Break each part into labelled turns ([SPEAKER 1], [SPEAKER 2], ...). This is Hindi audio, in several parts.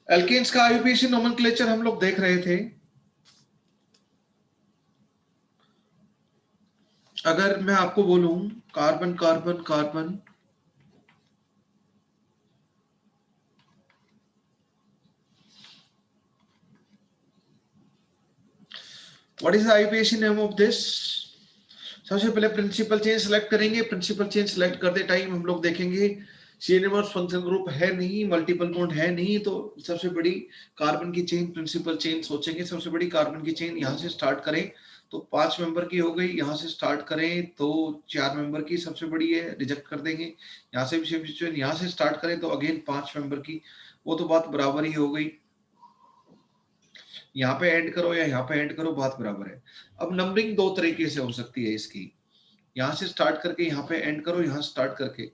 [SPEAKER 1] एल्केन्स का आईयूपीएसी नोमेनक्लेचर हम लोग देख रहे थे। अगर मैं आपको बोलूं carbon carbon carbon, what is the IUPAC name of this? सबसे पहले प्रिंसिपल चेन सेलेक्ट करेंगे। प्रिंसिपल चेन सेलेक्ट करते टाइम हम लोग देखेंगे CN-इनवर्स फंक्शन ग्रुप है नहीं, मल्टीपल बॉन्ड है नहीं, तो सबसे बड़ी कार्बन की चेन प्रिंसिपल चेन सोचेंगे। सबसे बड़ी कार्बन की चेन यहाँ से स्टार्ट करें तो 5 मेंबर की हो गई, यहाँ से स्टार्ट करें तो 4 मेंबर की सबसे बड़ी है, रिजेक्ट कर देंगे। यहाँ से भी यहाँ से स्टार्ट करें तो अगेन 5 मेंबर की, वो तो बात बराबर ही हो गई। यहाँ पे एंड करो या यहाँ पे एंड करो, बात बराबर है। अब नंबरिंग दो तरीके से हो सकती है इसकी। यहाँ से स्टार्ट करके यहाँ पे एंड करो, यहाँ स्टार्ट करके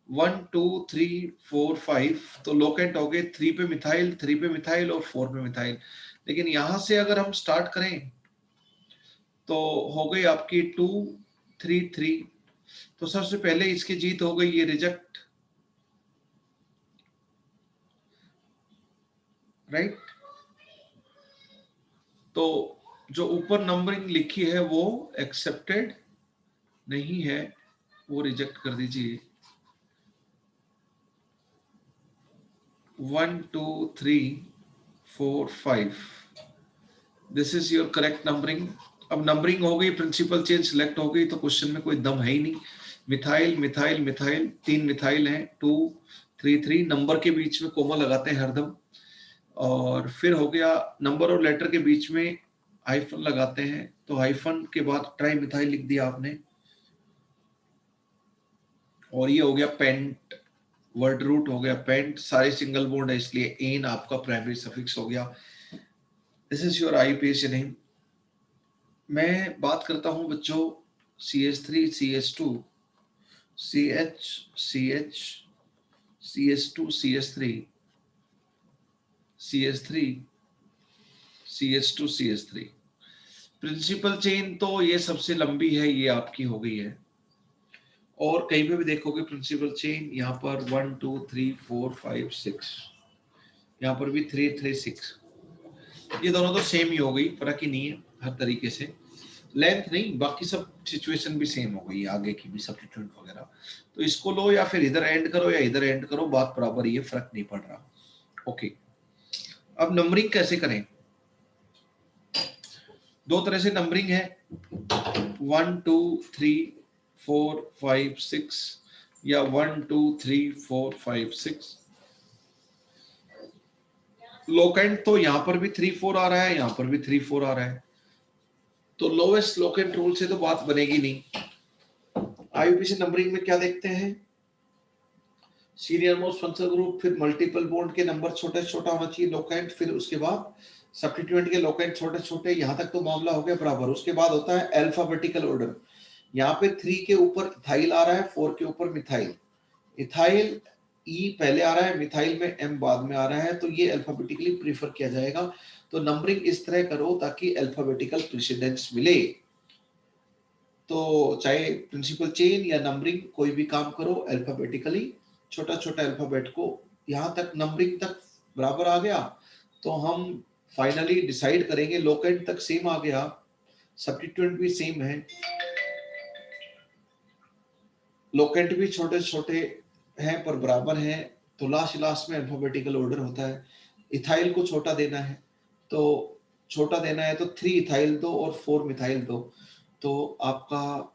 [SPEAKER 1] 1 2 3 4 5, तो लोकेंट हो गए 3 पे मिथाइल, 3 पे मिथाइल और 4 पे मिथाइल। लेकिन यहाँ से अगर हम स्टार्ट करें तो हो गई आपकी 2 3 3, तो सबसे पहले इसकी जीत हो गई, ये रिजेक्ट, राइट। तो जो ऊपर नंबरिंग लिखी है वो एक्सेप्टेड नहीं है, वो रिजेक्ट कर दीजिए। 1 2 3 4 5, this is your correct numbering. अब नंबरिंग हो गई, प्रिंसिपल चेन सिलेक्ट हो गई, तो क्वेश्चन में कोई दम है ही नहीं। मिथाइल मिथाइल मिथाइल, 3 मिथाइल हैं, 2 3 3, नंबर के बीच में कोमा लगाते हैं हरदम। और फिर हो गया नंबर और लेटर के बीच में हाइफन लगाते हैं, तो हाइफन के बाद ट्राई मिथाइल लिख दिया आपने। और ये हो गया पेंट, वर्ड रूट हो गया पेंट, सारे सिंगल बॉन्ड है इसलिए एन आपका प्राइमरी सफिक्स हो गया। This is your IUPAC name. मैं बात करता हूं बच्चों CH3 CH2 CH CH CH2 CH3 CH3 CH2 CH3। Principal chain तो ये सबसे लंबी है, ये आपकी हो गई है। और कहीं पे भी देखोगे प्रिंसिपल चेन, यहाँ पर 1 2 3 4 5 6, यहाँ पर भी 3 3 6, ये दोनों तो सेम ही हो गई, फर्क ही नहीं है हर तरीके से। लेंथ नहीं, बाकी सब सिचुएशन भी सेम हो गई, आगे की भी सब्स्टिट्यूट वगैरह। तो इसको लो या फिर इधर एंड करो या इधर एंड करो, बात बराबर ही है, फर्क नहीं पड़ रहा। ओके, अब नंबरिंग कैसे करें? दो तरह से नंबरिंग है, 1 2 3 4 5 6 या 1 2 3 4 5 6। लोकेंट तो यहाँ पर भी 3 4 आ रहा है, यहाँ पर भी 3 4 आ रहा है, तो लोवेस्ट लोकेंट रूल से तो बात बनेगी नहीं। आईयूपीएसी नंबरिंग में क्या देखते हैं? सीरियल मोस्ट फंक्शनल ग्रुप, फिर मल्टीपल बॉन्ड के नंबर छोटे छोटा होना चाहिए लोकेंट, फिर उसके बाद सब्स्टिट्यूएंट के लोकेंट छोटे छोटे, यहाँ तक तो मामला हो गया बराबर। उसके बाद होता है अल्फाबेटिकल ऑर्डर। यहाँ पे 3 के ऊपर इथाइल आ रहा है, 4 के ऊपर मिथाइल। इथाइल ई पहले आ रहा है, मिथाइल में एम बाद में आ रहा है, तो ये अल्फाबेटिकली प्रीफर किया जाएगा। तो नंबरिंग इस तरह करो ताकि अल्फाबेटिकल प्रेसिडेंस मिले। तो चाहे प्रिंसिपल चेन या नंबरिंग कोई भी काम करो अल्फाबेटिकली, छोटा छोटा अल्फाबेट को, यहाँ तक नंबरिंग तक बराबर आ गया तो हम फाइनली डिसाइड करेंगे। लोकेंट तक सेम आ गया, सब्स्टिट्यूएंट भी सेम है, लोकेंट भी छोटे छोटे हैं पर बराबर हैं, तो लास्ट लास्ट में अल्फाबेटिकल ऑर्डर होता है। इथाइल को छोटा देना है तो छोटा देना है तो 3 इथाइल दो और 4 मिथाइल दो, तो आपका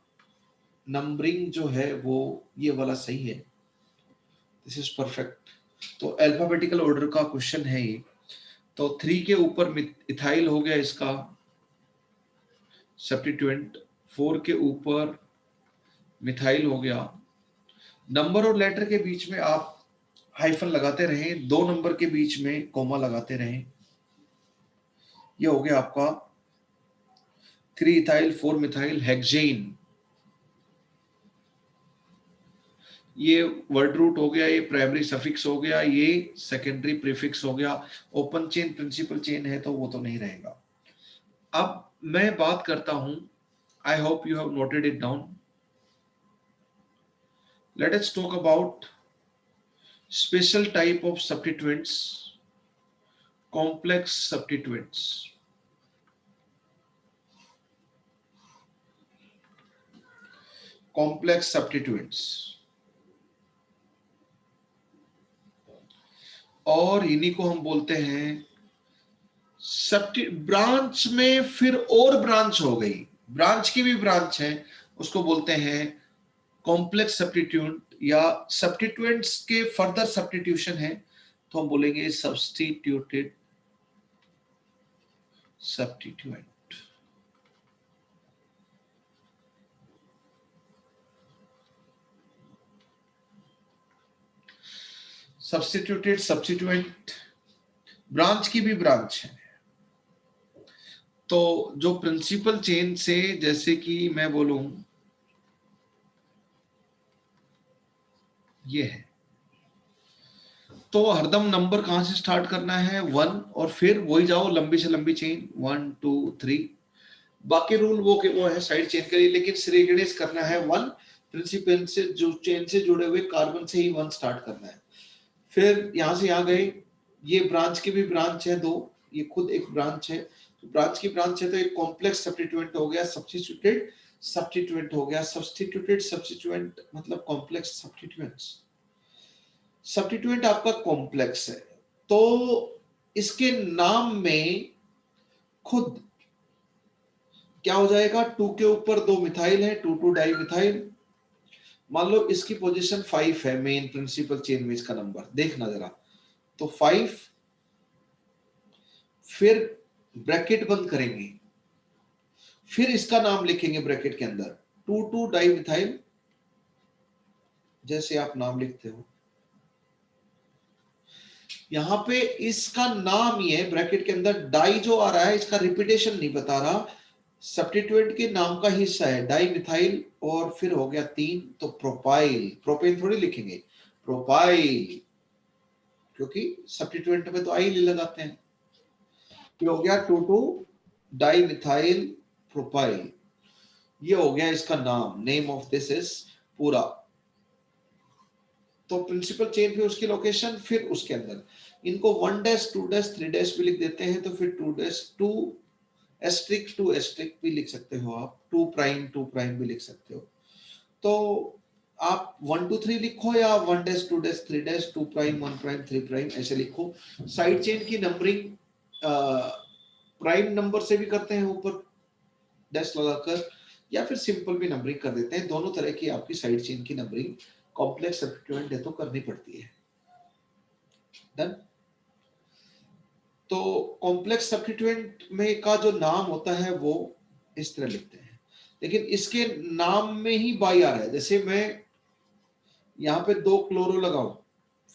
[SPEAKER 1] नंबरिंग जो है वो ये वाला सही है। This is perfect. तो अल्फाबेटिकल ऑर्डर का क्वेश्चन है ये। तो 3 के ऊपर इथाइल हो गया इसका सब्स्टिट्यूएंट, 4 के ऊपर मिथाइल हो गया। नंबर और लेटर के बीच में आप हाइफन लगाते रहें, 2 नंबर के बीच में कोमा लगाते रहें। ये हो गया आपका 3 इथाइल 4 मिथाइल हेक्सेन। ये वर्ड रूट हो गया, ये प्राइमरी सफिक्स हो गया, ये सेकेंडरी प्रीफिक्स हो गया। ओपन चेन प्रिंसिपल चेन है तो वो तो नहीं रहेगा। अब मैं बात करता हूं, I hope you have noted it down. Let us talk about special type of substituents complex substituents. Complex substituents और इन्हीं को हम बोलते हैं ब्रांच में फिर और ब्रांच हो गई, ब्रांच की भी ब्रांच है, उसको बोलते हैं कॉम्प्लेक्स सब्स्टिट्यूएंट या सब्स्टिट्यूएंट्स के फर्दर सब्स्टिट्यूशन है तो हम बोलेंगे substituted substituent. Substituted substituent branch की भी ब्रांच है। तो जो प्रिंसिपल चेन से, जैसे कि मैं बोलूं ये है, तो हरदम नंबर कहां से स्टार्ट करना है 1 और फिर वही जाओ लंबी से लंबी चेन 1 2 3। बाकी रूल वो है साइड चेन के लिए, लेकिन श्रेणीगणित करना है 1 प्रिंसिपल से, जो चेन से जुड़े हुए कार्बन से ही 1 स्टार्ट करना है। फिर यहां से यहां गए, ये ब्रांच की भी ब्रांच है 2, ये खुद एक ब्रांच है, तो ब्रांच की ब्रांच है तो एक कॉम्प्लेक्स सब्स्टिट्यूएंट हो गया, सब्स्टिट्यूटेड सब्स्टिट्यूएंट हो गया। सब्स्टिट्यूटेड सब्स्टिट्यूएंट मतलब कॉम्प्लेक्स सब्स्टिट्यूएंट्स। सब्स्टिट्यूएंट आपका कॉम्प्लेक्स है तो इसके नाम में खुद क्या हो जाएगा, 2 के ऊपर 2 मिथाइल है, 2 डाई मिथाइल। मान लो इसकी पोजीशन 5 है मेन प्रिंसिपल चेन में, इसका नंबर देखना जरा, तो 5, फिर ब्रैकेट बंद करेंगे, फिर इसका नाम लिखेंगे ब्रैकेट के अंदर 2 डाई मिथाइल, जैसे आप नाम लिखते हो यहां पे इसका नाम ये है ब्रैकेट के अंदर, डाई जो आ रहा है इसका रिपीटेशन नहीं बता रहा, सब्स्टिट्यूएंट के नाम का हिस्सा है डाई मिथाइल, और फिर हो गया 3 तो प्रोपाइल, प्रोपेन थोड़ी लिखेंगे प्रोपाइल, क्योंकि सब्स्टिट्यूएंट में तो आई लगाते हैं। ये हो गया 2 डाई मिथाइल प्रोपाइल, ये हो गया इसका नाम, नेम ऑफ दिस इज पूरा। तो प्रिंसिपल चेन पे उसकी लोकेशन, फिर उसके अंदर इनको 1 डैश 2 डैश 3 डैश भी लिख देते हैं, तो फिर 2 डैश 2 एस्ट्रिक भी लिख सकते हो आप, 2 प्राइम भी लिख सकते हो। तो आप 1 2 3 लिखो या 1 dash 2 dash 3 dash 2 prime 1 prime 3 prime ऐसे लिखो। साइड चेन की नंबरिंग प्राइम नंबर से भी करते हैं ऊपर डैश लगाकर, या फिर सिंपल भी नंबरिंग कर देते हैं, दोनों तरह की आपकी साइड चेन की नंबरिंग कॉम्प्लेक्स सब्स्टिट्यूएंट है तो करनी पड़ती है। डन। तो कॉम्प्लेक्स सब्स्टिट्यूएंट में का जो नाम होता है वो इस तरह लिखते हैं, लेकिन इसके नाम में ही बाई आ रहा है। जैसे मैं यहाँ पे 2 क्लोरो लगाऊं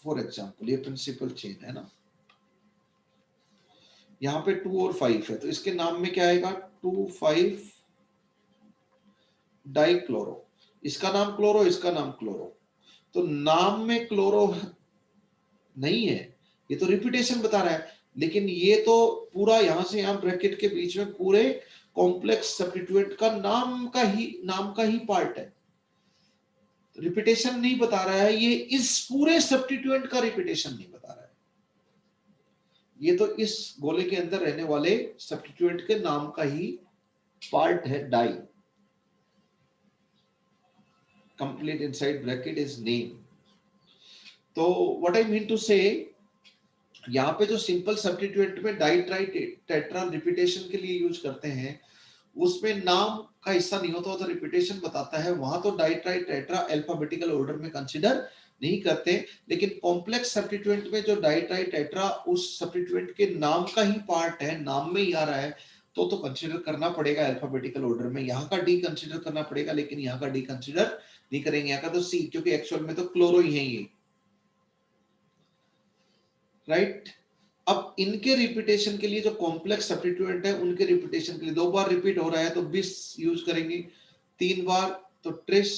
[SPEAKER 1] फॉर एग्जांपल, ये प्रिंसिपल चेन है ना, यहाँ पे 2 और 5 है, तो इसके नाम में क्या आएगा 2 5 डाई क्लोरो, इसका नाम क्लोरो, इसका नाम क्लोरो, तो नाम में क्लोरो नहीं है, ये तो रिपीटेशन बता रहा है, लेकिन ये तो पूरा यहां से यहां ब्रैकेट के बीच में पूरे कॉम्प्लेक्स सब्स्टिट्यूएंट का नाम का ही पार्ट है, रिपीटेशन नहीं बता रहा है, ये इस पूरे सब्स्टिट्यूएंट का रिपीटेशन नहीं बता रहा है, ये तो इस गोले के अंदर रहने वाले सब्स्टिट्यूएंट के नाम का ही पार्ट है, di complete inside bracket is name. तो what I mean to say, यहाँ पे जो सिंपल सब्स्टिट्यूएंट में डाई ट्राई टेट्रा रिपीटेशन के लिए यूज करते हैं, उसमें नाम का हिस्सा नहीं होता, तो रिपीटेशन बताता है, वहां तो die tri tetra alphabetical order में कंसीडर नहीं करते, लेकिन कॉम्प्लेक्स सब्स्टिट्यूएंट में जो डाई ट्राई टेट्रा उस सब्स्टिट्यूएंट के नाम का ही पार्ट है, नाम में ही आ रहा है, तो कंसीडर करना पड़ेगा अल्फाबेटिकल ऑर्डर में, यहाँ का डी कंसीडर करना पड़ेगा, लेकिन यहाँ का डी कंसीडर नहीं करेंगे, यहाँ का तो सी, क्योंकि एक्चुअल में तो क्लोरो ही है ये, राइट। अब इनके रिपीटेशन के लिए जो कॉम्प्लेक्स सब्स्टिट्यूएंट है उनके रिपीटेशन के लिए 2 बार रिपीट हो रहा है तो बिस यूज करेंगे, 3 बार तो ट्रिस,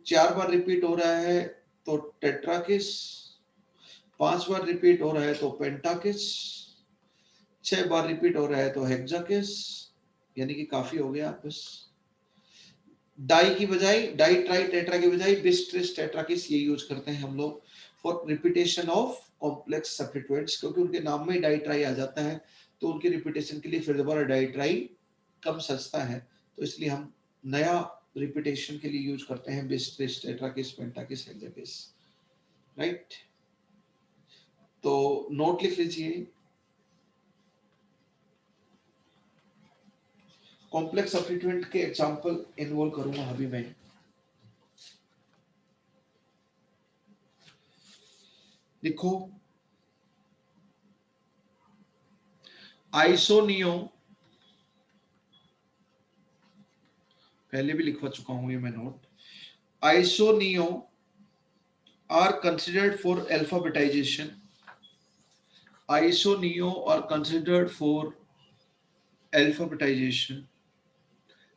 [SPEAKER 1] 4 बार रिपीट हो रहा है तो टेट्राकिस, 5 बार रिपीट हो रहा है तो पेंटाकिस, 6 बार रिपीट हो रहा है तो हेक्साकिस, यानी कि काफी हो गया। बस डाई की बजाय, डाई ट्राई टेट्रा की बजाय बिस ट्रिस टेट्राकिस ये यूज करते हैं हम लोग for repetition of complex substituents, क्योंकि उनके नाम में डाई ट्राई आ जाता है तो उनकी रिपीटेशन के लिए फिर दोबारा डाई ट्राई कम सस्ता है, तो इसलिए हम नया रिपीटेशन के लिए यूज करते हैं बिस ट्रिस टेट्राकिस पेंटाकिस हेक्साकिस, राइट। तो नोट लिख लीजिए, कॉम्प्लेक्स सब्स्टिट्यूएंट के एग्जांपल इन्वॉल्व करूंगा अभी मैं। लिखो आइसोनियो, पहले भी लिखवा चुका हूं ये मैं note. Iso neo are considered for alphabetization, iso neo are considered for alphabetization,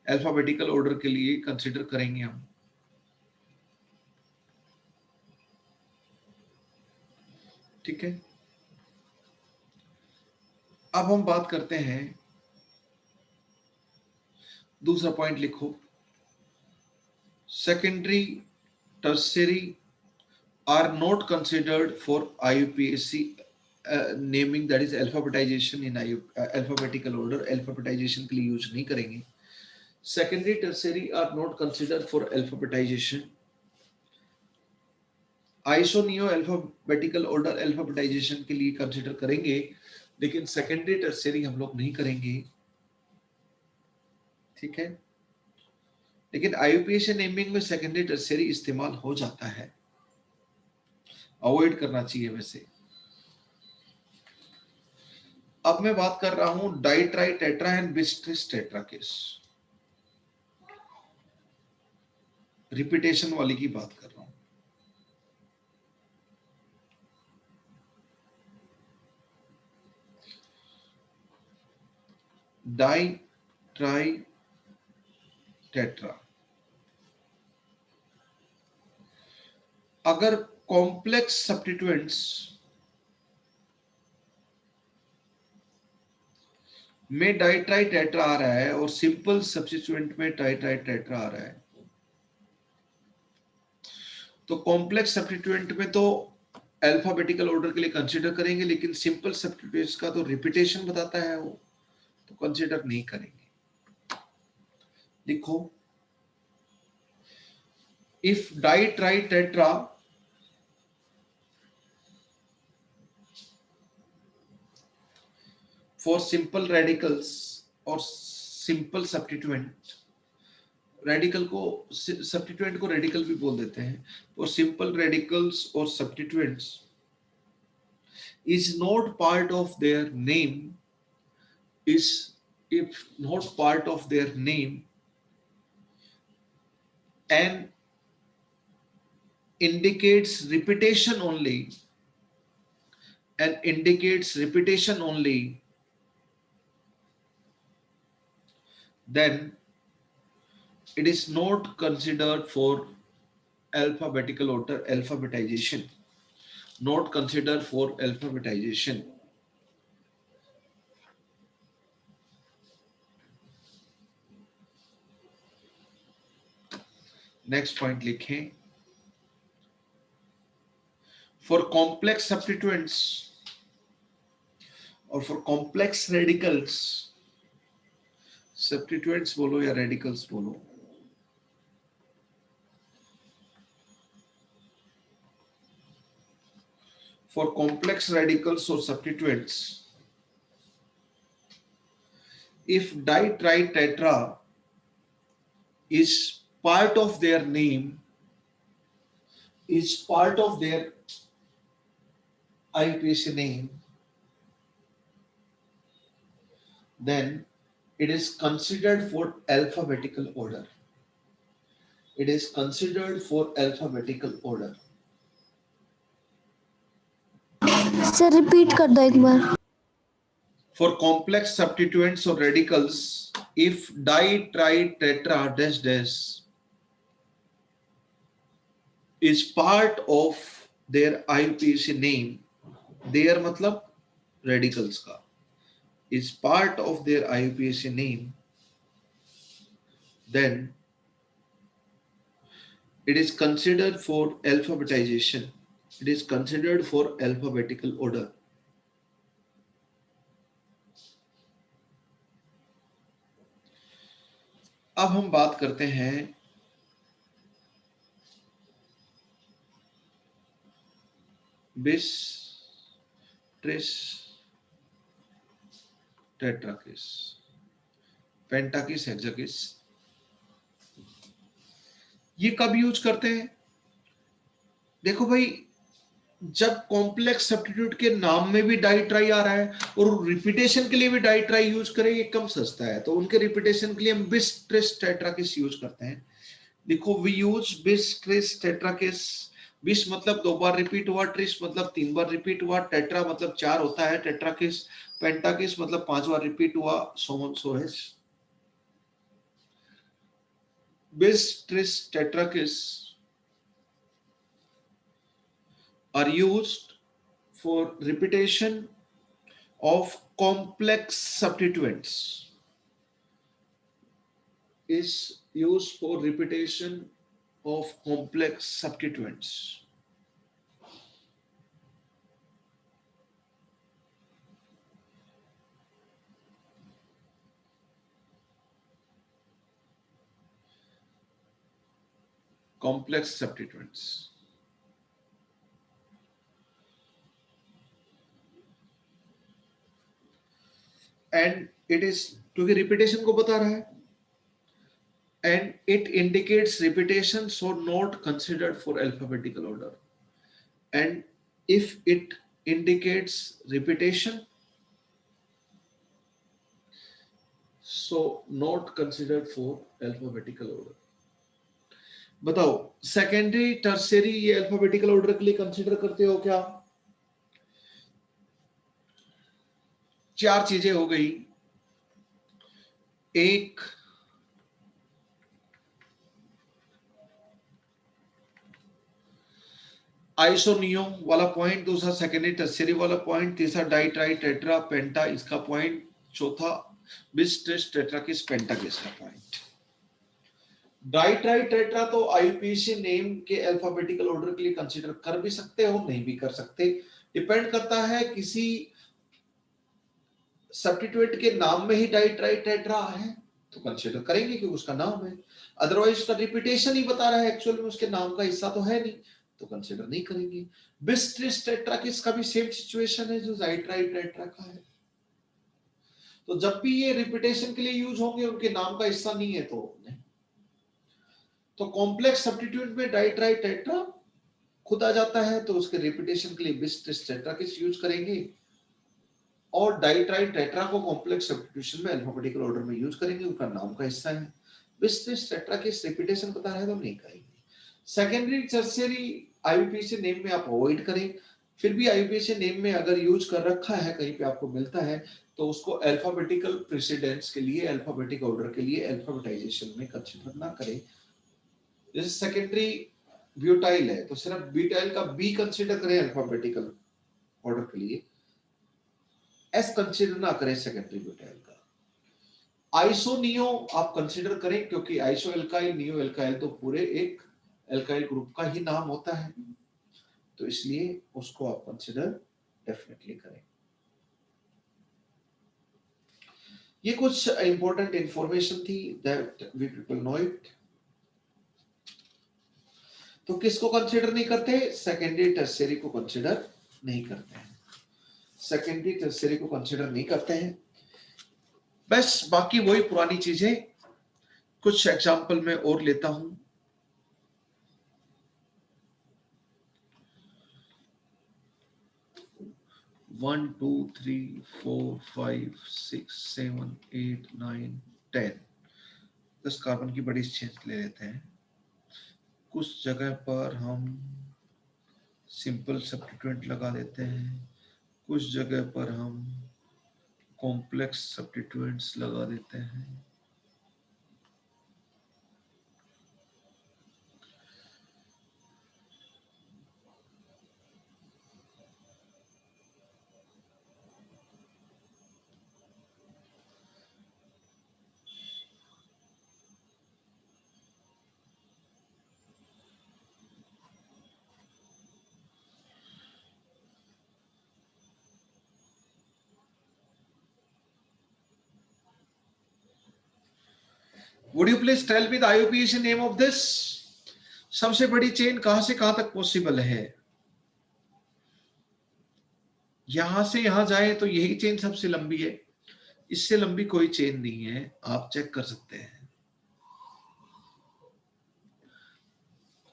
[SPEAKER 1] alphabetical order के लिए कंसिडर करेंगे हम, ठीक है। अब हम बात करते हैं, दूसरा पॉइंट लिखो, secondary tertiary are not considered for IUPAC naming, that is alphabetization in alphabetical order, alphabetization के लिए यूज नहीं करेंगे। secondary tertiary are not considered for alphabetization, आइसोनियो alphabetical order alphabetization के लिए कंसिडर करेंगे, लेकिन secondary tertiary हम लोग नहीं करेंगे, ठीक है। लेकिन IUPAC नेमिंग में secondary tertiary इस्तेमाल हो जाता है, अवॉइड करना चाहिए वैसे। अब मैं बात कर रहा हूं डाई ट्राई टेट्रा एंड बिस ट्रिस टेट्राकिस, रिपीटेशन वाली की बात कर रहा हूं। डाई ट्राई टेट्रा, अगर कॉम्प्लेक्स सब्स्टिट्यूएंट्स में डाई ट्राई टेट्रा आ रहा है और सिंपल सब्स्टिट्यूएंट में डाई ट्राई टेट्रा आ रहा है, तो कॉम्प्लेक्स सब्स्टिट्यूएंट में तो अल्फाबेटिकल ऑर्डर के लिए कंसीडर करेंगे, लेकिन सिंपल सब्स्टिट्यूएंट्स का तो रिपीटेशन बताता है वो, तो कंसीडर नहीं करेंगे। लिखो if die tri tetra for simple radicals और सिंपल सब्स्टिट्यूएंट, रेडिकल को सब्स्टिट्यूएंट को रेडिकल भी बोल देते हैं, और सिंपल रेडिकल्स और substituents is not part of their name, is if not part of their name and indicates repetition only, and indicates repetition only, then it is not considered for alphabetical order alphabetization, not considered for alphabetization। Next point लिखें, फॉर कॉम्प्लेक्स सब्स्टिट्यूएंट्स और फॉर कॉम्प्लेक्स रेडिकल्स, सब्स्टिट्यूएंट्स बोलो या रेडिकल्स बोलो, फॉर कॉम्प्लेक्स रेडिकल्स और substituents, if ditrittetra is part of their name, is part of their IUPAC name, then it is considered for alphabetical order, it is considered for alphabetical order।
[SPEAKER 2] Sir repeat कर दो एक बार।
[SPEAKER 1] For complex substituents or radicals, if ditrittetra dash dash is part of their IUPAC name, their मतलब radicals का, is part of their IUPAC name, then it is considered for alphabetization, It is considered for alphabetical order. अब हम बात करते हैं बिस, ट्रिस, टेट्राकिस, पेंटाकिस, हेक्साकिस। ये कब यूज करते हैं? देखो भाई, जब कॉम्प्लेक्स सब्स्टिट्यूट के नाम में भी डाई ट्राई आ रहा है और रिपीटेशन के लिए भी डाई ट्राई यूज करें, ये कम सस्ता है, तो उनके रिपीटेशन के लिए हम बिस, ट्रिस, टेट्राकिस यूज करते हैं। देखो, वी यूज बिस, ट्रिस, टेट्राकिस। बिस मतलब 2 बार रिपीट हुआ, ट्रिस मतलब 3 बार रिपीट हुआ, टेट्रा मतलब 4 होता है, टेट्राकिस, पेंटाकिस मतलब 5 बार रिपीट हुआ, सो ऑन सो है। Bis, tris, tetrakis are used for repetition of complex substituents. Is used for repetition of complex substituents. Complex substituents. And it is, क्योंकि repetition को बता रहा है, and it indicates repetition, so not considered for alphabetical order. And if it indicates repetition, so not considered for alphabetical order. बताओ, सेकेंडरी, टर्शियरी, ये अल्फाबेटिकल ऑर्डर के लिए कंसीडर करते हो क्या? 4 चीजें हो गई। एक, आइसोनियो वाला पॉइंट, दूसरा सेकेंडरी टर्शियरी वाला पॉइंट, तीसरा डाई ट्राई टेट्रा पेंटा इसका पॉइंट, चौथा बिस, ट्रिस, टेट्राकिस, पेंटाकिस का पॉइंट। डाई ट्राई टेट्रा तो आईयूपीएसी नेम के अल्फाबेटिकल ऑर्डर के लिए कंसीडर कर भी सकते हो, नहीं भी कर सकते, डिपेंड करता है किसी सब्स्टिट्यूएंट के नाम में ही डाई ट्राई टेट्रा है तो कंसीडर करेंगे क्योंकि उसका नाम है। अदरवाइज उसका रिपीटेशन ही बता रहा है, एक्चुअल में उसके नाम का हिस्सा तो है नहीं, तो कंसीडर नहीं करेंगे। बिस, ट्रिस, टेट्राकिस का भी सेम सिचुएशन है जो डाई ट्राई टेट्रा का है। तो जब भी ये रिपीटेशन के लिए यूज होंगे, उनके नाम का हिस्सा नहीं है तो नहीं। तो कॉम्प्लेक्स सब्स्टिट्यूएंट में डाई ट्राई टेट्रा खुद आ जाता है, तो उसके रिपीटेशन के लिए बिस, ट्रिस, टेट्राकिस यूज करेंगे, और डाई ट्राई टेट्रा को कॉम्प्लेक्स सब्स्टिट्यूशन में अल्फाबेटिकल ऑर्डर में यूज करेंगे, उनका नाम का हिस्सा है। बिस, ट्रिस, टेट्राकिस रिपीटेशन पता है तो नहीं करेंगे। सेकेंडरी, टर्शियरी आईयूपीएसी नेम में आप अवॉइड करें। फिर भी आईयूपीएसी नेम में अगर यूज कर रखा है, कहीं पे आपको मिलता है, तो उसको अल्फाबेटिकल प्रेसिडेंस के लिए, अल्फाबेटिक ऑर्डर के लिए अल्फाबेटाइजेशन में कंसीडर ना करें। जैसे सेकेंडरी ब्यूटाइल है तो सिर्फ ब्यूटाइल का बी कंसीडर करें अल्फाबेटिकल ऑर्डर के लिए, एस कंसीडर ना करें सेकेंडरी ब्यूटाइल का। आइसोनियो आप कंसीडर करें क्योंकि आइसो एल्काइल, नियो एल्काइल तो पूरे एक एल्काइल ग्रुप का ही नाम होता है, तो इसलिए उसको आप कंसीडर डेफिनेटली करें। ये कुछ इंपॉर्टेंट इंफॉर्मेशन थी that we people know it. तो किसको कंसीडर नहीं करते? सेकेंडरी टर्शियरी को कंसीडर नहीं करते हैं, सेकेंडरी टर्शियरी को कंसीडर नहीं करते हैं। बस बाकी वही पुरानी चीजें, कुछ एग्जांपल में और लेता हूं। वन, टू, थ्री, 4, 5, 6, 7, 8, 9, 10, 10 कार्बन की बड़ी चेंज ले लेते हैं। कुछ जगह पर हम सिंपल सब्स्टिट्यूएंट लगा देते हैं, कुछ जगह पर हम कॉम्प्लेक्स सब्स्टिट्यूएंट्स लगा देते हैं। Would you please tell me the IUPAC name of this? सबसे बड़ी चेन कहां से कहां तक पॉसिबल है? यहां से यहां जाए तो यही चेन सबसे लंबी है, इससे लंबी कोई चेन नहीं है, आप चेक कर सकते हैं।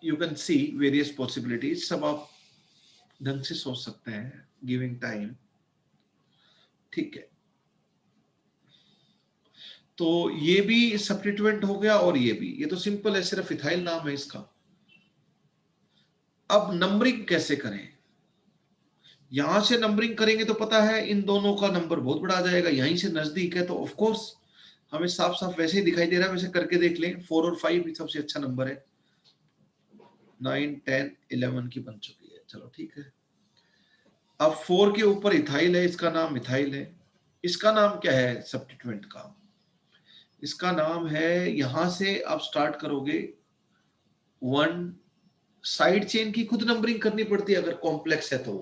[SPEAKER 1] You can see various possibilities, सब आप ढंग से सोच सकते हैं गिविंग टाइम। ठीक है, तो ये भी सब्स्टिट्यूएंट हो गया और ये भी, ये तो सिंपल है, सिर्फ इथाइल नाम है इसका। अब नंबरिंग कैसे करें? यहां से नंबरिंग करेंगे तो पता है इन दोनों का नंबर बहुत बड़ा आ जाएगा, यहीं से नजदीक है तो ऑफ कोर्स हमें साफ साफ वैसे ही दिखाई दे रहा है, वैसे करके देख लें। 4 और 5 भी सबसे अच्छा नंबर है, 9 10 11 की बन चुकी है, चलो ठीक है। अब 4 के ऊपर इथाइल है, इसका नाम मिथाइल है। इसका नाम क्या है सब्स्टिट्यूएंट का? इसका नाम है, यहां से आप स्टार्ट करोगे 1, साइड चेन की खुद नंबरिंग करनी पड़ती है अगर कॉम्प्लेक्स है तो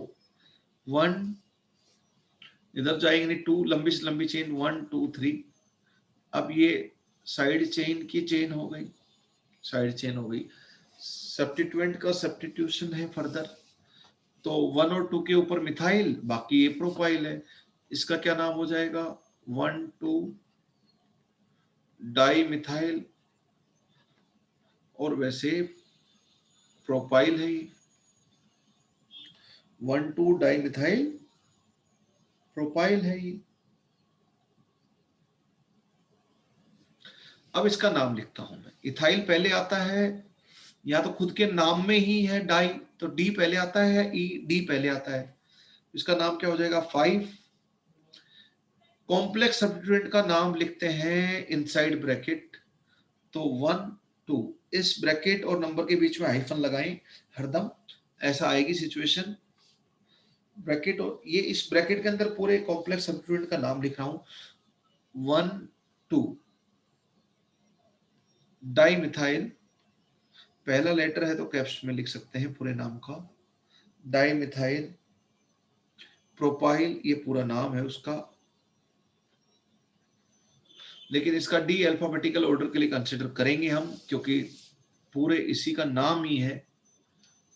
[SPEAKER 1] 1, इधर जाएंगे 2, लंबी से लंबी चेन 1 2 3। अब ये साइड चेन की चेन हो गई, साइड चेन हो गई। सब्स्टिट्यूएंट का सब्स्टिट्यूशन है फर्दर, तो 1 और 2 के ऊपर मिथाइल, बाकी ये प्रोपाइल है। इसका क्या नाम हो जाएगा? 1 2 डाई मिथाइल, और वैसे प्रोपाइल है ये, 1 2 डाई मिथाइल प्रोपाइल है ये। अब इसका नाम लिखता हूं मैं। इथाइल पहले आता है, या तो खुद के नाम में ही है डाई, तो डी पहले आता है, या ई डी पहले आता है। इसका नाम क्या हो जाएगा? 5। कॉम्प्लेक्स सब्स्टिट्यूएंट का नाम लिखते हैं इनसाइड ब्रैकेट, तो 1 2, इस ब्रैकेट और नंबर के बीच में हाइफन लगाएं हरदम, ऐसा आएगी सिचुएशन। ब्रैकेट, और ये इस ब्रैकेट के अंदर पूरे कॉम्प्लेक्स सब्स्टिट्यूएंट का नाम लिख रहा हूं, 1 2 डाई मिथाइल, पहला लेटर है तो कैप्स में लिख सकते हैं पूरे नाम का, डाई मिथाइल प्रोपाइल, ये पूरा नाम है उसका, लेकिन इसका डी अल्फाबेटिकल ऑर्डर के लिए कंसिडर करेंगे हम, क्योंकि पूरे इसी का नाम ही है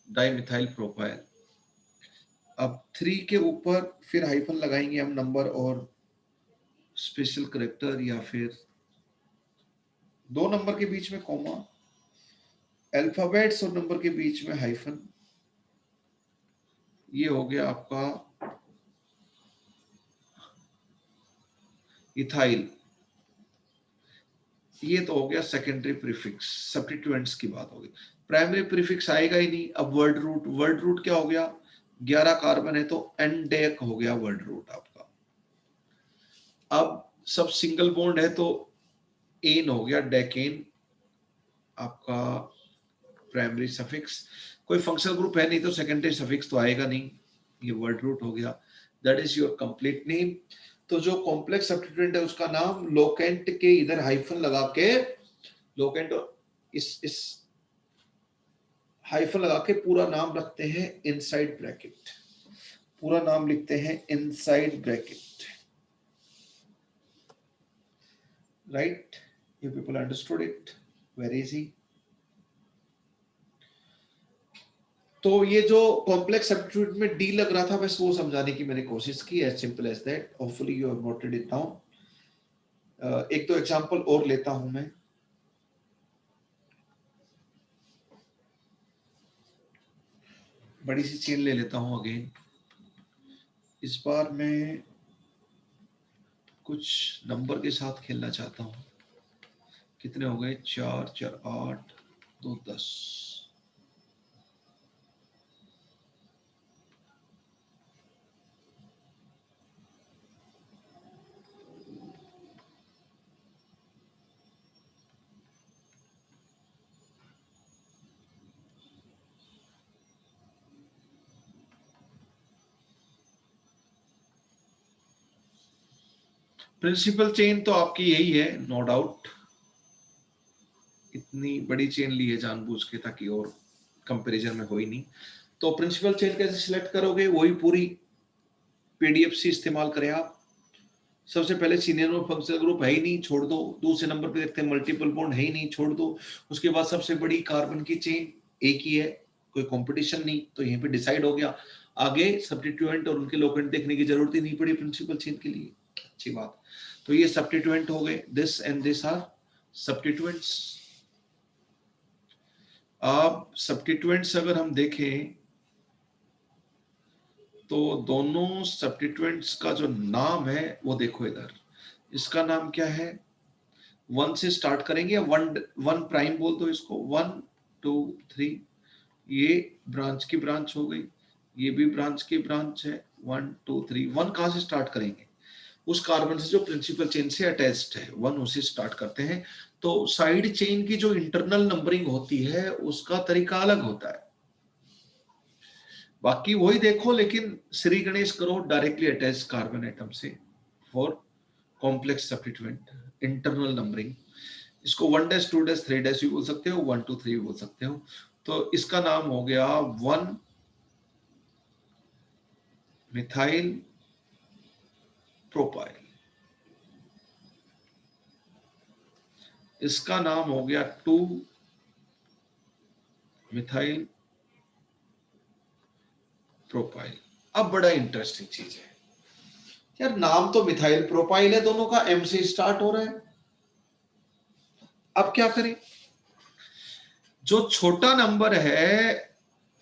[SPEAKER 1] डाइमिथाइल प्रोपाइल। अब 3 के ऊपर फिर हाइफन लगाएंगे हम, नंबर और स्पेशल करेक्टर, या फिर 2 नंबर के बीच में कॉमा, अल्फाबेट्स और नंबर के बीच में हाइफन, ये हो गया आपका इथाइल। ये तो हो गया सेकेंडरी प्रीफिक्स, सब्स्टिट्यूएंट्स की बात होगी। प्राइमरी प्रीफिक्स आएगा ही नहीं। अब वर्ड रूट, वर्ड रूट क्या हो गया? 11 कार्बन है तो एंडेक हो गया वर्ड रूट आपका। अब सब सिंगल बॉन्ड है तो एन हो गया डेकेन आपका प्राइमरी सफिक्स। कोई फंक्शनल ग्रुप है नहीं तो सेकेंडरी सफिक्स तो आएगा नहीं, ये वर्ड रूट हो गया। That is your complete name. तो जो कॉम्प्लेक्स सब्स्टिट्यूएंट है उसका नाम लोकेंट के इधर हाइफन लगा के, लोकेंट इस हाइफन लगा के पूरा नाम रखते हैं इनसाइड ब्रैकेट, पूरा नाम लिखते हैं inside bracket, right? You people understood it? Very easy. तो ये जो कॉम्प्लेक्स सब्स्टिट्यूट में डी लग रहा था, बस वो समझाने की मैंने कोशिश की, as simple as that. Hopefully you have noted it down. एक दो एग्जांपल और लेता हूं मैं। बड़ी सी चेन ले लेता हूं अगेन। इस बार मैं कुछ नंबर के साथ खेलना चाहता हूं। कितने हो गए? 4 4 8 2 10। प्रिंसिपल चेन तो आपकी यही है, नो डाउट। इतनी बड़ी चेन ली है जानबूझ के ताकि और कंपैरिजन में हो ही नहीं। तो प्रिंसिपल चेन कैसे सिलेक्ट करोगे? वही पूरी पीडीएफ से इस्तेमाल करें आप। सबसे पहले सीनियर मोस्ट फंक्शनल ग्रुप है ही नहीं, छोड़ दो। दूसरे नंबर पे देखते हैं मल्टीपल बॉन्ड है ही नहीं, छोड़ दो। उसके बाद सबसे बड़ी कार्बन की चेन एक ही है, कोई कंपटीशन नहीं, तो यहीं पे डिसाइड हो गया। आगे सब्स्टिट्यूएंट और उनके लोकेंट देखने की जरूरत ही नहीं पड़ी प्रिंसिपल चेन के लिए। अच्छी बात। तो ये सब्स्टिट्यूएंट हो गए, this and this are substituents. अब सब्स्टिट्यूएंट्स अगर हम देखें तो दोनों सब्स्टिट्यूएंट्स का जो नाम है वो देखो इधर, इसका नाम क्या है? 1 से स्टार्ट करेंगे, 1 प्राइम बोल दो इसको, 1 2 3, ये ब्रांच की ब्रांच हो गई, ये भी ब्रांच की ब्रांच है, 1 2 3। 1 कहां से स्टार्ट करेंगे? उस कार्बन से जो प्रिंसिपल चेन से अटैच्ड है, 1 उसे स्टार्ट करते हैं। तो साइड चेन की जो इंटरनल नंबरिंग होती है उसका तरीका अलग होता है, बाकी वही देखो, लेकिन श्री गणेश करो डायरेक्टली अटैच कार्बन एटम से for complex substituent internal numbering. इसको 1 डैश 2 डैश 3 डैश भी बोल सकते हो, 1 2 3 भी बोल सकते हो। तो इसका नाम हो गया 1 मिथाइल प्रोपाइल, इसका नाम हो गया 2 मिथाइल प्रोपाइल। अब बड़ा इंटरेस्टिंग चीज है यार, नाम तो मिथाइल प्रोपाइल है, दोनों का एम से स्टार्ट हो रहा है। अब क्या करें? जो छोटा नंबर है,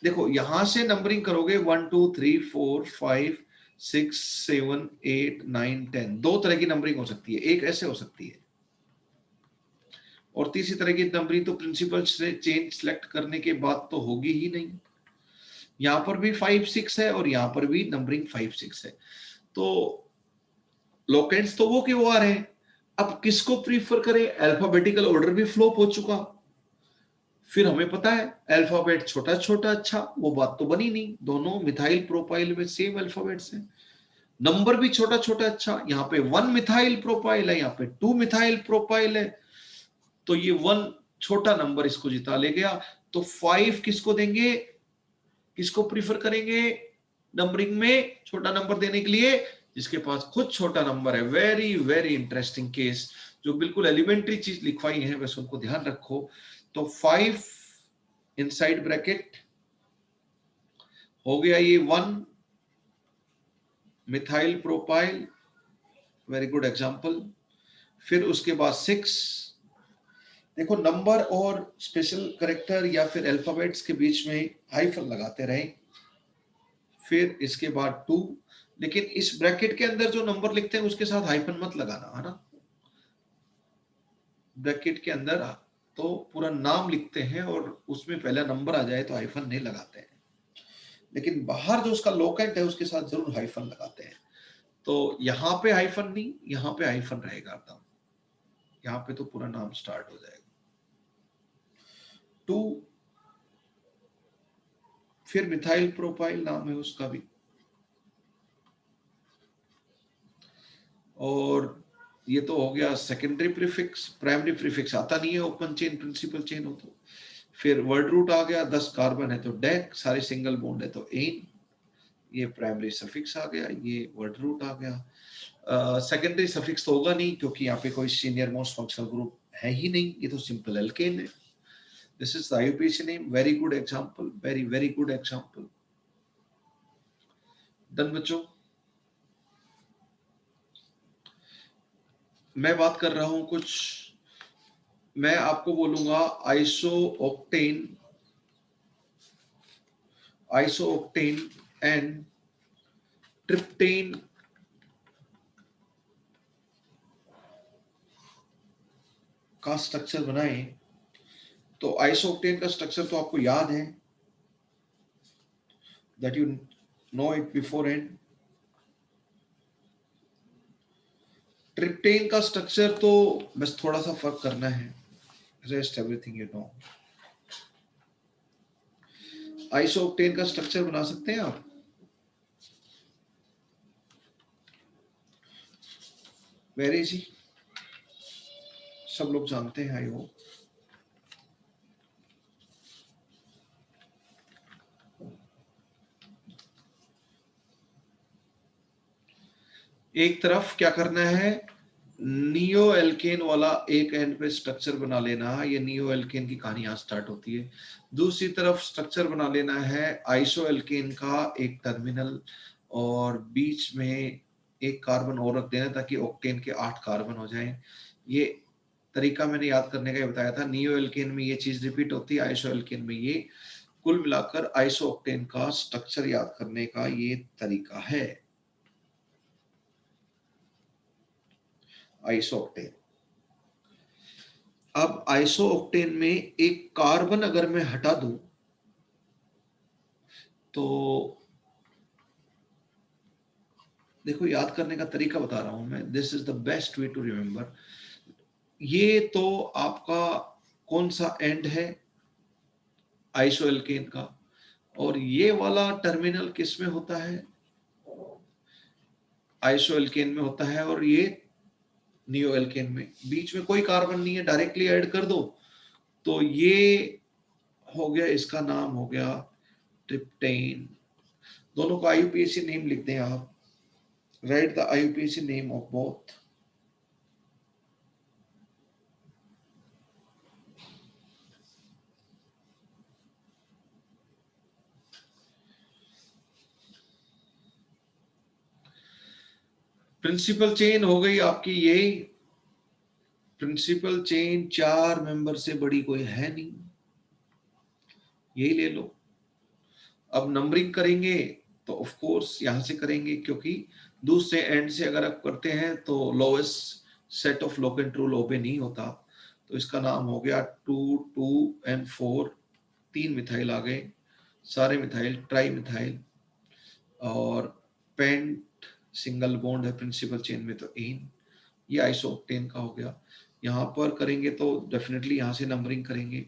[SPEAKER 1] देखो यहां से नंबरिंग करोगे 1 2 3 4 5 6 7 8 9 10, दो तरह की नंबरिंग हो सकती है, एक ऐसे हो सकती है, और तीसरी तरह की नंबरिंग तो प्रिंसिपल से चेन सेलेक्ट करने के बाद तो होगी ही नहीं। यहां पर भी 5 6 है और यहां पर भी नंबरिंग 5 6 है, तो लोकेंट्स तो वो के वो आ रहे हैं। अब किसको प्रीफर करें? अल्फाबेटिकल ऑर्डर भी फ्लॉप हो चुका, फिर हमें पता है अल्फाबेट छोटा छोटा अच्छा, वो बात तो बनी नहीं, दोनों मिथाइल प्रोपाइल में सेम अल्फाबेट्स हैं। नंबर भी छोटा छोटा अच्छा, यहाँ पे 1 मिथाइल प्रोपाइल है, यहाँ पे 2 मिथाइल प्रोपाइल है, तो ये 1 छोटा नंबर इसको जिता ले गया। तो 5 किसको देंगे, किसको प्रीफर करेंगे नंबरिंग में छोटा नंबर देने के लिए? जिसके पास खुद छोटा नंबर है। वेरी वेरी इंटरेस्टिंग केस, जो बिल्कुल एलिमेंट्री चीज लिखवाई है बस उनको ध्यान रखो। तो 5 इनसाइड ब्रैकेट हो गया ये 1 methyl propyl, very good example. फिर उसके बाद 6, देखो नंबर और स्पेशल करेक्टर या फिर अल्फाबेट्स के बीच में हाइफन लगाते रहे। फिर इसके बाद 2, लेकिन इस ब्रैकेट के अंदर जो नंबर लिखते हैं उसके साथ हाइफन मत लगाना, है ना। ब्रैकेट के अंदर तो पूरा नाम लिखते हैं और उसमें पहला नंबर आ जाए तो हाइफन नहीं लगाते हैं, लेकिन बाहर जो उसका लोकेंट है उसके साथ जरूर हाइफन लगाते हैं। तो यहाँ पे हाइफन नहीं, यहाँ पे हाइफन रहेगा एकदम, यहाँ पे तो पूरा नाम स्टार्ट हो जाएगा। 2, फिर मिथाइल प्रोपाइल नाम है उसका भी, और ये तो हो गया सेकेंडरी प्रीफिक्स। प्राइमरी प्रीफिक्स आता नहीं है ओपन चेन प्रिंसिपल चेन हो तो। फिर वर्ड रूट आ गया, 10 कार्बन है तो डेक, सारे सिंगल बॉन्ड है तो एन, ये प्राइमरी सफिक्स आ गया, ये वर्ड रूट आ गया। सेकेंडरी सफिक्स तो होगा नहीं क्योंकि यहाँ पे कोई सीनियर मोस्ट फंक्शनल ग्रुप है ही नहीं, ये तो सिंपल एल्केन है। This is the IUPAC name, very good example, very very good example. Done बच्चों। मैं बात कर रहा हूं कुछ, मैं आपको बोलूंगा आइसोओक्टेन एंड ट्रिप्टेन का स्ट्रक्चर बनाएं। तो आइसोओक्टेन का स्ट्रक्चर तो आपको याद है, that you know it before and. Triptan का स्ट्रक्चर तो बस थोड़ा सा फर्क करना है, रेस्ट एवरीथिंग यू नो। आइसोओक्टेन का स्ट्रक्चर बना सकते हैं आप, वेरी इजी, सब लोग जानते हैं आई होप। एक तरफ क्या करना है, नियो एल्केन वाला एक एंड पे स्ट्रक्चर बना लेना, ये नियो एल्केन की कहानी यहाँ स्टार्ट होती है। दूसरी तरफ स्ट्रक्चर बना लेना है आइसो एल्केन का एक टर्मिनल, और बीच में एक कार्बन और रख देना ताकि ऑक्टेन के 8 कार्बन हो जाएं। ये तरीका मैंने याद करने का ही बताया था। नियो एल्केन में ये चीज रिपीट होती है, आइसो एल्केन में ये। कुल मिलाकर आइसो ऑक्टेन का स्ट्रक्चर याद करने का ये तरीका है, आइसो ऑक्टेन। अब आइसो ऑक्टेन में एक कार्बन अगर मैं हटा दूं तो देखो, याद करने का तरीका बता रहा हूं मैं, this is the best way to remember. ये तो आपका कौन सा एंड है, आइसो एल्केन का, और ये वाला टर्मिनल किस में होता है, आइसो एल्केन में होता है, और ये नियो एल्केन में। बीच में कोई कार्बन नहीं है, डायरेक्टली ऐड कर दो तो ये हो गया, इसका नाम हो गया ट्रिप्टेन। दोनों का आईयूपीएसी नेम लिख दें आप, write the IUPAC name of both. Principal chain हो गई आपकी ये, प्रिंसिपल चेन 4 मेंबर से बड़ी कोई है नहीं, यही ले लो। अब नंबरिंग करेंगे तो ऑफ कोर्स यहां से करेंगे, क्योंकि दूसरे एंड से अगर आप करते हैं तो lowest set of locant rule obey नहीं होता। तो इसका नाम हो गया 2 2 एंड 4, 3 मिथाइल आ गए, सारे मिथाइल ट्राई मिथाइल, और पेंट सिंगल बॉन्ड है प्रिंसिपल चेन में तो एन, ये आइसोक्टेन का हो गया। यहाँ पर करेंगे तो डेफिनेटली यहाँ से नंबरिंग करेंगे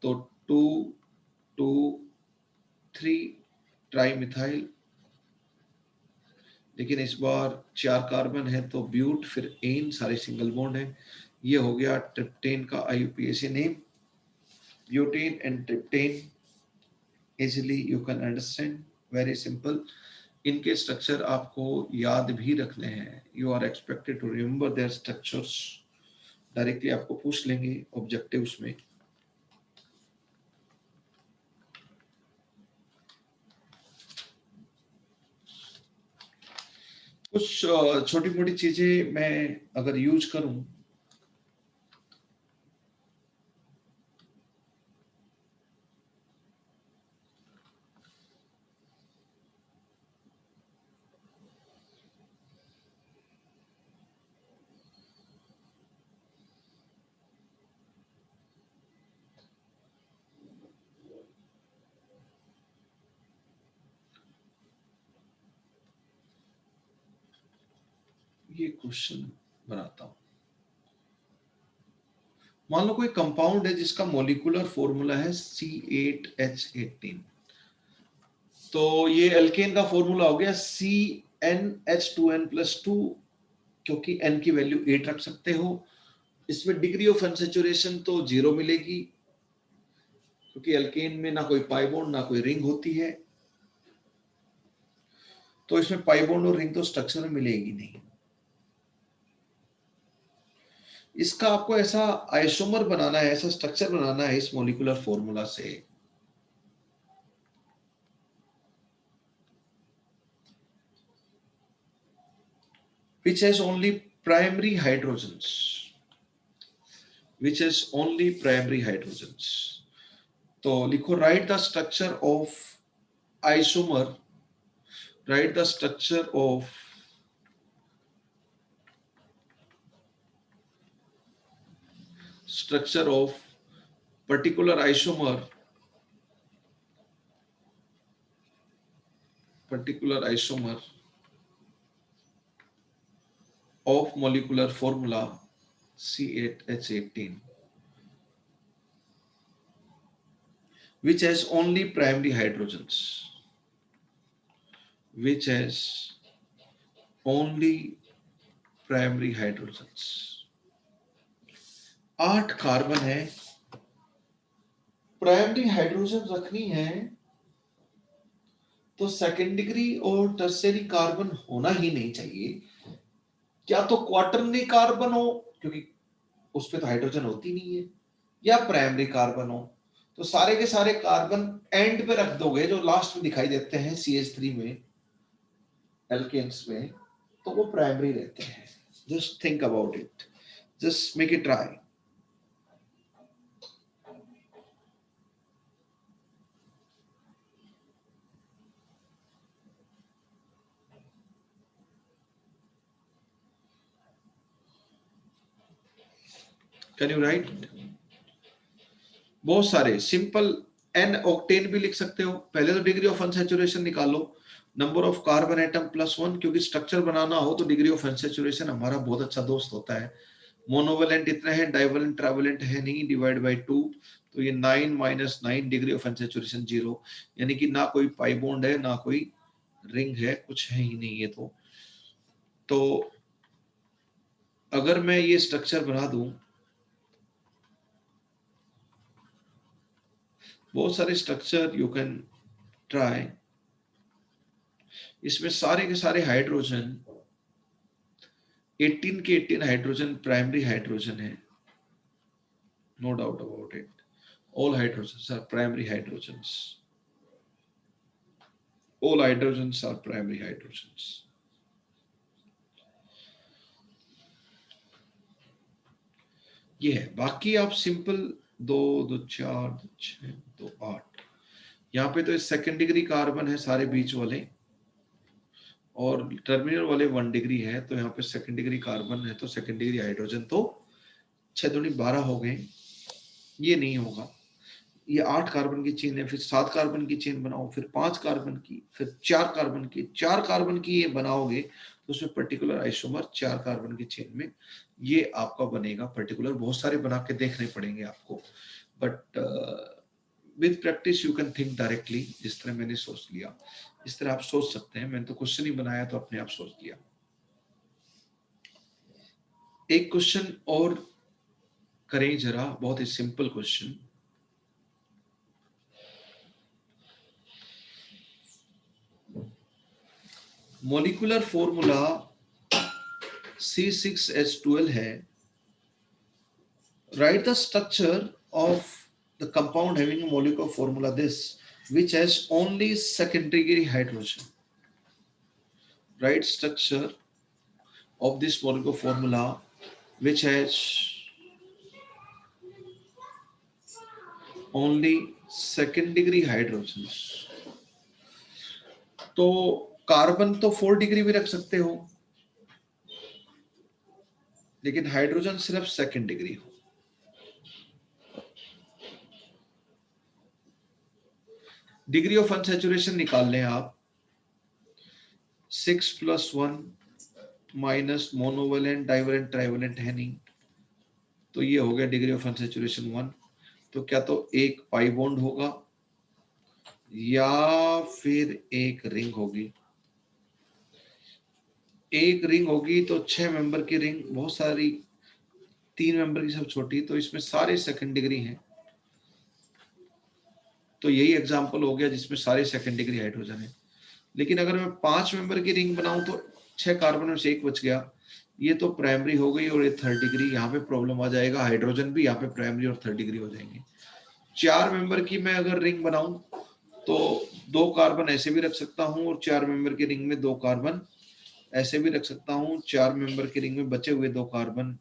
[SPEAKER 1] तो 2 2 3 ट्राई मिथाइल, लेकिन इस बार 4 कार्बन है तो ब्यूट फिर एन, सारे सिंगल बॉन्ड है। ये हो गया ट्रिप्टेन का IUPAC name, butane and triptane, easily you can understand, very simple. इनके स्ट्रक्चर आपको याद भी रखने हैं, you are expected to remember their structures, directly आपको पूछ लेंगे ऑब्जेक्टिव्स में। कुछ छोटी मोटी चीजें मैं अगर यूज करूं, ये क्वेश्चन बनाता हूं। मान लो कोई कंपाउंड है जिसका मॉलिक्यूलर फॉर्मूला है C8H18, तो ये एल्केन का फॉर्मूला हो गया CnH2n+2, क्योंकि n की वैल्यू 8 रख सकते हो। इसमें डिग्री ऑफ अनसैचुरेशन तो 0 मिलेगी, क्योंकि एल्केन में ना कोई पाई बॉन्ड ना कोई रिंग होती है, तो इसमें पाई बॉन्ड और रिंग तो स्ट्रक्चर में मिलेगी नहीं। इसका आपको ऐसा आइसोमर बनाना है, ऐसा स्ट्रक्चर बनाना है इस मॉलिक्यूलर फॉर्मूला से, which has only primary hydrogens, which has only primary hydrogens। तो लिखो, right the structure of isomer, right the structure of particular isomer, of molecular formula C8H18, which has only primary hydrogens, which has only primary hydrogens। 8 carbon है, प्राइमरी हाइड्रोजन रखनी है तो सेकेंड डिग्री और टर्शियरी कार्बन होना ही नहीं चाहिए, क्या तो क्वार्टरनरी कार्बन हो, क्योंकि उस पे तो हाइड्रोजन होती नहीं है, या प्राइमरी कार्बन हो। तो सारे के सारे कार्बन एंड पे रख दोगे, जो लास्ट में दिखाई देते हैं CH3 में, एल्केन्स में, तो वो प्राइमरी रहते हैं। Just think about it, just make it try. Can you right? बहुत सारे सिंपल, एन ऑक्टेन भी लिख सकते हो। पहले तो डिग्री ऑफ अनसैचुरेशन निकालो, नंबर ऑफ कार्बन एटम +1, क्योंकि स्ट्रक्चर बनाना हो तो डिग्री ऑफ अनसैचुरेशन हमारा बहुत अच्छा दोस्त होता है। मोनोवेलेंट इतने हैं, डाइवेलेंट ट्राइवेलेंट है नहीं, डिवाइड बाय 2, तो ये 9 - 9, डिग्री ऑफ अनसैचुरेशन 0, यानी कि ना कोई पाई बॉन्ड है ना कोई रिंग है, कुछ है ही नहीं ये तो अगर मैं ये स्ट्रक्चर बना दूं, बहुत सारे स्ट्रक्चर यू कैन ट्राई। इसमें सारे के सारे हाइड्रोजन 18 के 18 हाइड्रोजन प्राइमरी हाइड्रोजन है, no doubt about it. All hydrogens are primary hydrogens, all hydrogens are primary hydrogens. ये है, बाकी आप सिंपल 2 2 4 2 6 2 8, यहाँ पे तो सेकेंड डिग्री कार्बन है सारे बीच वाले, और टर्मिनल वाले 1 डिग्री है, तो यहाँ पे सेकेंड डिग्री कार्बन है, तो सेकेंड डिग्री हाइड्रोजन तो 6 दूनी 12 हो गए। ये नहीं होगा, ये 8 कार्बन की चेन है, फिर 7 कार्बन की चेन बनाओ, फिर 5 कार्बन की, फिर 4 कार्बन की, 4 कार्बन की ये बनाओगे तो उसमें पर्टिकुलर आइसोमर 4 कार्बन की चेन में ये आपका बनेगा पर्टिकुलर। बहुत सारे बना के देखने पड़ेंगे आपको, but with practice you can think directly. जिस तरह मैंने सोच लिया इस तरह आप सोच सकते हैं। मैंने तो क्वेश्चन ही बनाया तो अपने आप सोच लिया। एक क्वेश्चन और करें जरा, बहुत ही simple question. Molecular formula C6H12 है। Write the structure of the compound having a molecular formula this, which has only second degree hydrogen. Write structure of this molecular formula which has only second degree hydrogens. तो कार्बन तो 4 डिग्री भी रख सकते हो, लेकिन हाइड्रोजन सिर्फ सेकंड डिग्री हो। डिग्री ऑफ अनसैचुरेशन निकाल लें आप, 6 + 1 माइनस मोनोवेलेंट डाइवेलेंट ट्राइवेलेंट है नहीं, तो ये हो गया डिग्री ऑफ अनसैचुरेशन 1। तो क्या तो एक पाई बॉन्ड होगा या फिर एक रिंग होगी। एक रिंग होगी तो 6 मेंबर की रिंग, बहुत सारी 3 मेंबर की सब छोटी, तो इसमें सारे सेकंड डिग्री हैं। तो यही एग्जांपल हो गया जिसमें सारे सेकंड डिग्री हाइड्रोजन है। लेकिन अगर मैं 5 मेंबर की रिंग बनाऊं तो 6 कार्बन में से एक बच गया, ये तो प्राइमरी हो गई और ये थर्ड डिग्री। यहाँ पे प्रॉब्लम आ जाएगा, हाइड्रोजन भी यहाँ पे प्राइमरी और थर्ड डिग्री हो जाएंगे। 4 मेंबर की मैं अगर रिंग बनाऊं तो 2 कार्बन ऐसे भी रख सकता हूं, और 4 मेंबर की रिंग में 2 कार्बन ऐसे भी रख सकता हूं। 4 मेंबर की रिंग में बचे हुए 2 कार्बन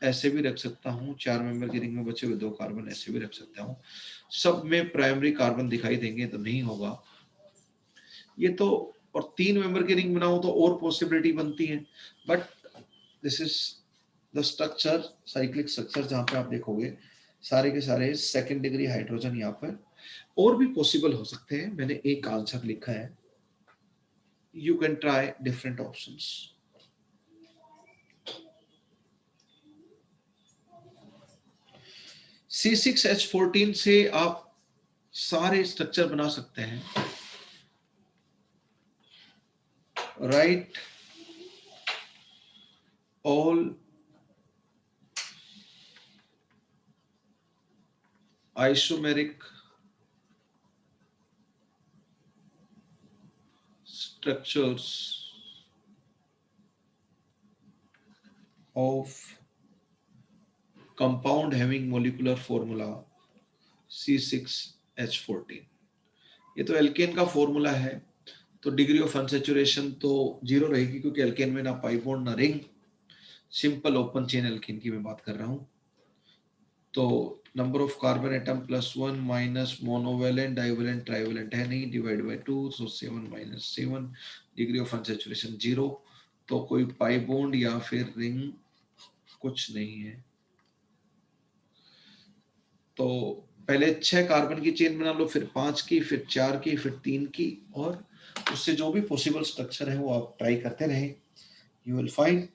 [SPEAKER 1] ऐसे भी रख सकता हूं। 4 मेंबर की रिंग में बचे हुए 2 कार्बन ऐसे भी रख सकता हूं। सब में प्राइमरी कार्बन दिखाई देंगे तो नहीं होगा ये तो। और 3 मेंबर की रिंग बनाऊं तो और पॉसिबिलिटी बनती है, but this is the structure, cyclic structure, जहां पे आप देखोगे सारे के सारे सेकंड डिग्री हाइड्रोजन यहाँ पर। और भी पॉसिबल हो सकते हैं, मैंने एक आंसर लिखा है, you can try different options. C6H14 से आप सारे स्ट्रक्चर बना सकते हैं। Right all isomeric structures of compound having molecular formula C6H14। ये तो एल्केन का फॉर्मूला है, तो डिग्री ऑफ अनसैचुरेशन तो 0 रहेगी, क्योंकि एल्केन में ना पाई बॉन्ड ना ring, simple open chain alkane की मैं बात कर रहा हूं। तो number of carbon atom +1 minus monovalent divalent trivalent है नहीं, divide by 2, so 7 - 7, degree of unsaturation 0, तो कोई पाई बॉन्ड या फिर रिंग कुछ नहीं है। तो पहले 6 कार्बन की चेन बना लो, फिर 5 की, फिर 4 की, फिर 3 की, और उससे जो भी पॉसिबल स्ट्रक्चर है वो आप ट्राई करते रहें, यू विल फाइंड।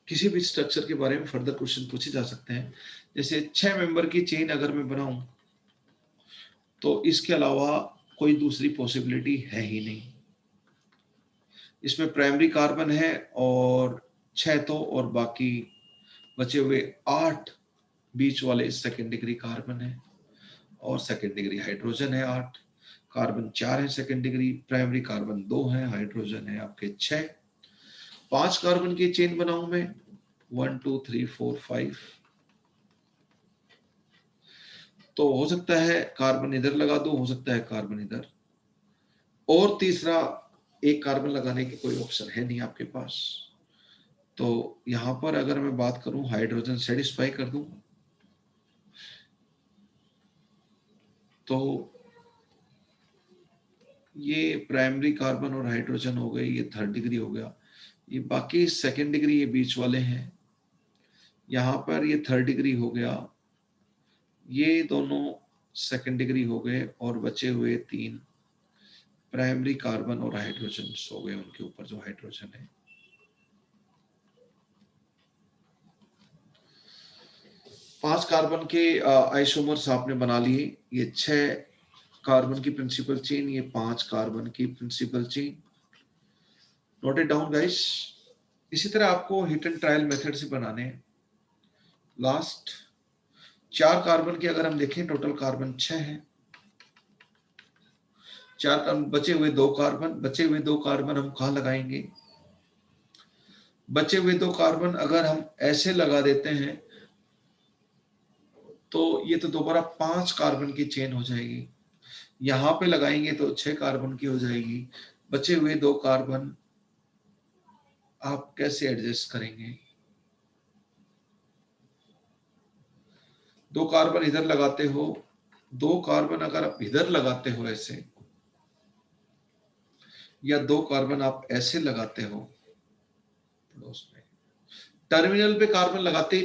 [SPEAKER 1] किसी भी स्ट्रक्चर के बारे में फर्दर क्वेश्चन पूछे जा सकते हैं। जैसे 6 मेंबर की चेन अगर मैं बनाऊं, तो इसके अलावा कोई दूसरी पॉसिबिलिटी है ही नहीं। इसमें प्राइमरी कार्बन है और 6 तो, और बाकी बचे हुए 8 बीच वाले सेकेंड डिग्री कार्बन है, और सेकेंड डिग्री हाइड्रोजन है 8, कार्बन 4 है सेकेंड डिग्री, प्राइमरी कार्बन 2 है, हाइड्रोजन है आपके 6। 5 कार्बन की चेन बनाऊं मैं, 1 2 3 4 5, तो हो सकता है कार्बन इधर लगा दो, हो सकता है कार्बन इधर, और तीसरा एक कार्बन लगाने की कोई ऑप्शन है नहीं आपके पास। तो यहां पर अगर मैं बात करूं, हाइड्रोजन सेटिस्फाई कर दूं, तो ये प्राइमरी कार्बन और हाइड्रोजन हो गए, ये थर्ड डिग्री हो गया, ये बाकी सेकेंड डिग्री ये बीच वाले हैं, यहां पर ये थर्ड डिग्री हो गया, ये दोनों सेकेंड डिग्री हो गए, और बचे हुए 3 प्राइमरी कार्बन और हाइड्रोजन हो गए, उनके ऊपर जो हाइड्रोजन है। पांच कार्बन के आइसोमर्स आपने बना लिए, ये 6 कार्बन की प्रिंसिपल चेन, ये 5 कार्बन की principal chain, note it down guys. इसी तरह आपको हिट एंड ट्रायल मेथड से बनाने हैं। लास्ट 4 कार्बन के अगर हम देखें, टोटल कार्बन 6 है, 4 कार्बन, बचे हुए 2 कार्बन, बचे हुए 2 कार्बन हम कहां लगाएंगे? बचे हुए 2 कार्बन अगर हम ऐसे लगा देते हैं, तो ये तो दोबारा 5 कार्बन की चेन हो जाएगी, यहां पे लगाएंगे तो 6 कार्बन की हो जाएगी। बचे हुए 2 कार्बन आप कैसे एडजस्ट करेंगे? 2 कार्बन इधर लगाते हो, 2 कार्बन अगर आप इधर लगाते हो ऐसे, या 2 कार्बन आप ऐसे लगाते हो, टर्मिनल पे कार्बन लगाते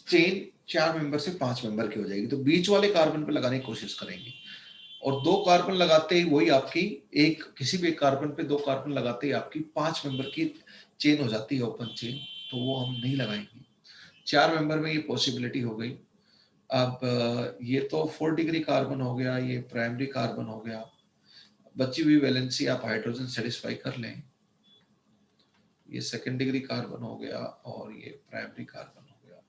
[SPEAKER 1] चेन 4 मेंबर से 5 मेंबर की हो जाएगी, तो बीच वाले कार्बन पे लगाने की कोशिश करेंगे। और 2 कार्बन लगाते ही वही आपकी एक, किसी भी कार्बन पे 2 कार्बन लगाते ही आपकी 5 मेंबर की चेन हो जाती है, ओपन चेन, तो वो हम नहीं लगाएंगे। 4 मेंबर में ये पॉसिबिलिटी हो गई। अब ये तो 4 डिग्री कार्बन हो गया, ये प्राइमरी कार्बन हो गया, बची हुई वैलेंसी आप हाइड्रोजन सेटिस्फाई कर लें, ये सेकेंड डिग्री कार्बन हो गया, और ये प्राइमरी कार्बन हो गया।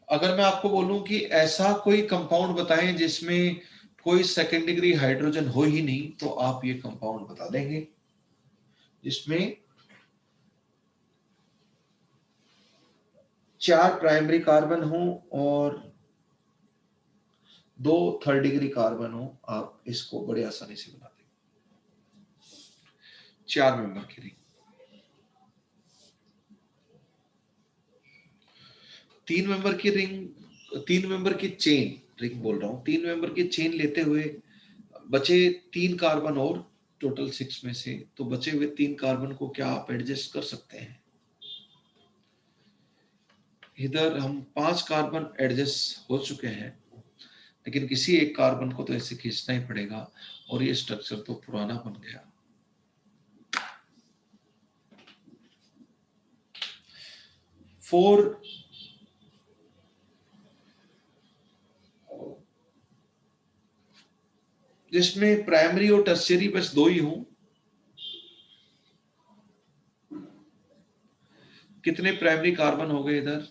[SPEAKER 1] अगर मैं आपको बोलूं कि ऐसा कोई कंपाउंड बताएं जिसमें कोई सेकेंड डिग्री हाइड्रोजन हो ही नहीं, तो आप ये कंपाउंड बता देंगे जिसमें 4 प्राइमरी कार्बन हो और 2 थर्ड डिग्री कार्बन हो, आप इसको बड़े आसानी से बना देंगे। 4 मेंबर की रिंग, 3 मेंबर की रिंग, 3 मेंबर की चेन रिंग बोल रहा हूं, 3 मेंबर की चेन लेते हुए बचे 3 कार्बन, और टोटल 6 में से, तो बचे हुए 3 कार्बन को क्या आप एडजस्ट कर सकते हैं? इधर हम 5 कार्बन एडजस्ट हो चुके हैं, लेकिन किसी एक कार्बन को तो ऐसे खींचना ही पड़ेगा, और ये स्ट्रक्चर तो पुराना बन गया। 4 जिसमें प्राइमरी और टर्शियरी बस 2 ही हों, कितने प्राइमरी कार्बन हो गए इधर?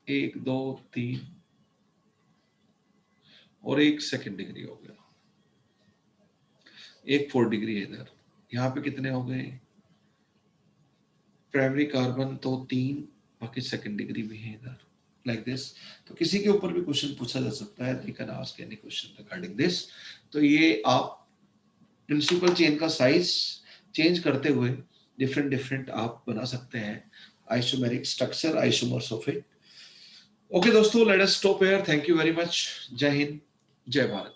[SPEAKER 1] 1 2 3 और एक सेकंड डिग्री हो गया, एक 4 डिग्री है इधर। यहाँ पे कितने हो गए प्राइमरी कार्बन? तो 3, बाकी सेकंड डिग्री भी है इधर, लाइक दिस। तो किसी के ऊपर भी क्वेश्चन पूछा जा सकता है, they can ask any question regarding this. तो ये आप प्रिंसिपल चेन का साइज चेंज करते हुए डिफरेंट डिफरेंट आप बना सकते हैं isomeric structure, isomers of it. Okay दोस्तों, let us stop here. Thank you very much. जय हिंद, जय भारत।